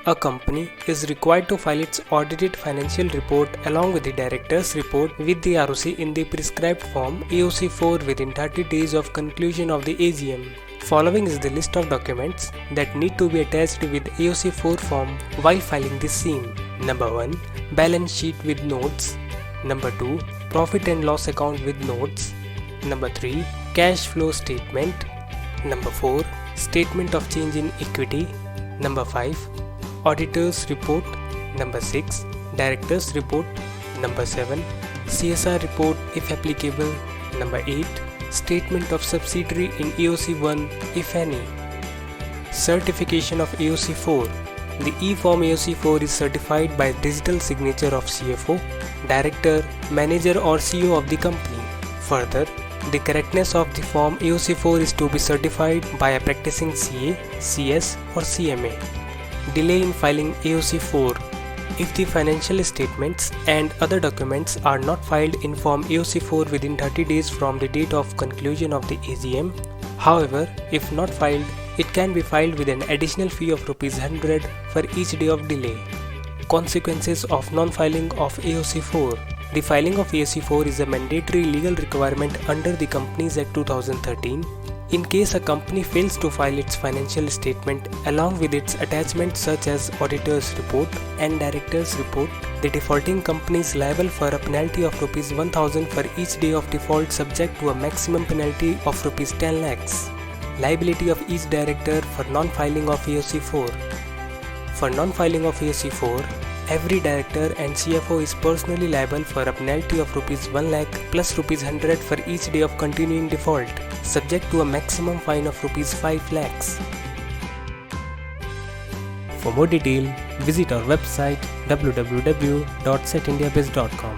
A company is required to file its audited financial report along with the director's report with the ROC in the prescribed form AOC4 within 30 days of conclusion of the AGM. Following is the list of documents that need to be attached with AOC4 form while filing this same. Number 1. Balance sheet with notes. Number 2. Profit and loss account with notes. Number 3. Cash flow statement. Number 4. Statement of change in equity. Number 5. Auditor's report. Number 6. Director's report. Number 7. CSR report if applicable. Number 8. Statement of subsidiary in AOC1 if any. Certification of AOC4. The e-form AOC4 is certified by digital signature of CFO, Director, Manager or CEO of the company. Further, the correctness of the form AOC4 is to be certified by a practicing CA, CS or CMA. Delay in filing AOC4. If the financial statements and other documents are not filed in form AOC4 within 30 days from the date of conclusion of the AGM, however, if not filed, it can be filed with an additional fee of ₹100 for each day of delay. Consequences of non-filing of AOC4. The filing of AOC4 is a mandatory legal requirement under the Companies Act 2013. In case a company fails to file its financial statement along with its attachments such as auditor's report and director's report, the defaulting company is liable for a penalty of ₹1,000 for each day of default subject to a maximum penalty of ₹10 lakhs. Liability of each director for non-filing of AOC4. For non-filing of AOC4, every director and CFO is personally liable for a penalty of ₹1 lakh plus ₹100 for each day of continuing default, subject to a maximum fine of ₹5 lakhs. For more detail, visit our website www.setindiabiz.com.